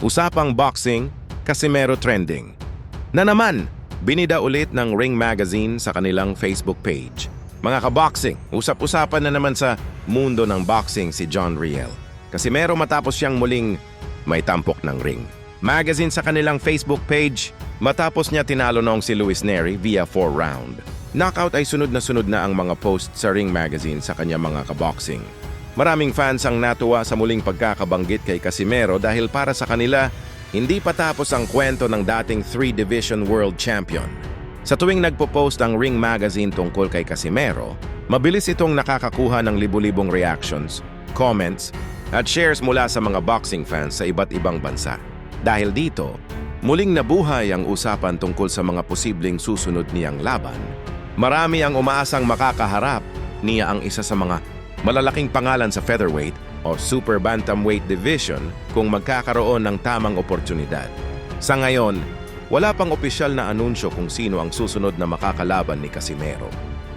Usapang boxing, Casimero trending. Na naman, binida ulit ng Ring Magazine sa kanilang Facebook page. Mga kaboxing, usap-usapan na naman sa mundo ng boxing si John Riel. Casimero matapos siyang muling may tampok ng ring. Magazine sa kanilang Facebook page, matapos niya tinalo noong si Luis Nery via 4-round. Knockout ay sunod na ang mga post sa Ring Magazine sa kanya mga kaboxing. Maraming fans ang natuwa sa muling pagkakabanggit kay Casimero dahil para sa kanila, hindi pa tapos ang kwento ng dating 3-division world champion. Sa tuwing nagpo-post ang Ring Magazine tungkol kay Casimero, mabilis itong nakakakuha ng libu-libong reactions, comments, at shares mula sa mga boxing fans sa iba't ibang bansa. Dahil dito, muling nabuhay ang usapan tungkol sa mga posibleng susunod niyang laban. Marami ang umaasang makakaharap niya ang isa sa mga malalaking pangalan sa featherweight o super bantamweight division kung magkakaroon ng tamang oportunidad. Sa ngayon, wala pang opisyal na anunsyo kung sino ang susunod na makakalaban ni Casimero.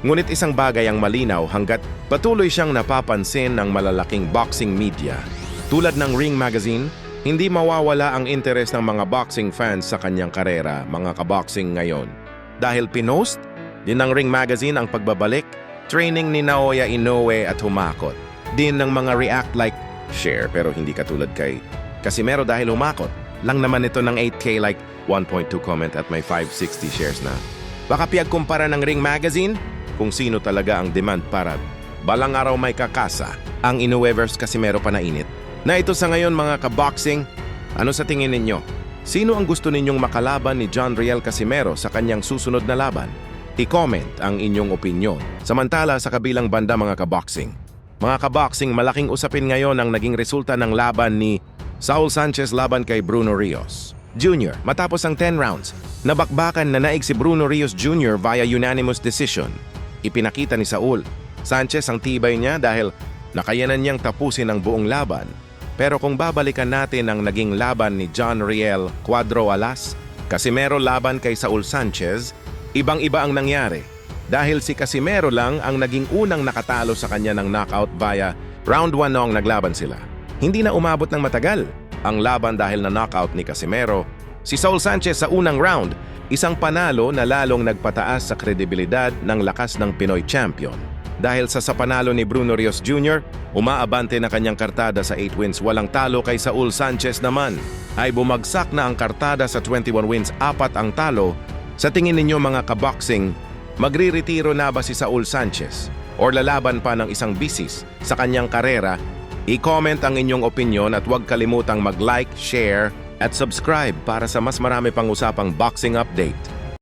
Ngunit isang bagay ang malinaw hanggat patuloy siyang napapansin ng malalaking boxing media. Tulad ng Ring Magazine, hindi mawawala ang interes ng mga boxing fans sa kanyang karera, mga kaboxing ngayon. Dahil pinost din ng Ring Magazine ang pagbabalik, training ni Naoya Inoue at humakot. Din ng mga react like, share pero hindi katulad kay Casimero dahil humakot. Lang naman ito ng 8K like 1.2 comment at may 560 shares na. Baka piyagkumpara ng Ring Magazine kung sino talaga ang demand para balang araw may kakasa ang Inoue vs Casimero panainit. Na ito sa ngayon mga kaboxing, ano sa tingin ninyo? Sino ang gusto ninyong makalaban ni John Riel Casimero sa kanyang susunod na laban? I-comment ang inyong opinyon. Samantala sa kabilang banda mga kaboxing. Mga kaboxing, malaking usapin ngayon ang naging resulta ng laban ni Saul Sanchez laban kay Bruno Rios Jr. Matapos ang 10 rounds, nabakbakan na naig si Bruno Rios Jr. via unanimous decision. Ipinakita ni Saul Sanchez ang tibay niya dahil nakayanan niyang tapusin ang buong laban. Pero kung babalikan natin ang naging laban ni John Riel Cuadro Alas, Casimero laban kay Saul Sanchez, ibang-iba ang nangyari dahil si Casimero lang ang naging unang nakatalo sa kanya ng knockout via round 1 noong naglaban sila. Hindi na umabot ng matagal ang laban dahil na knockout ni Casimero. Si Saul Sanchez sa unang round, isang panalo na lalong nagpataas sa kredibilidad ng lakas ng Pinoy champion. Dahil sa panalo ni Bruno Rios Jr., umaabante na kanyang kartada sa 8 wins walang talo kay Saul Sanchez naman. Ay bumagsak na ang kartada sa 21 wins 4 ang talo. Sa tingin ninyo mga kaboxing, magriretiro na ba si Saul Sanchez o lalaban pa ng isang bisis sa kanyang karera? I-comment ang inyong opinion at huwag kalimutang mag-like, share at subscribe para sa mas marami pang usapang boxing update.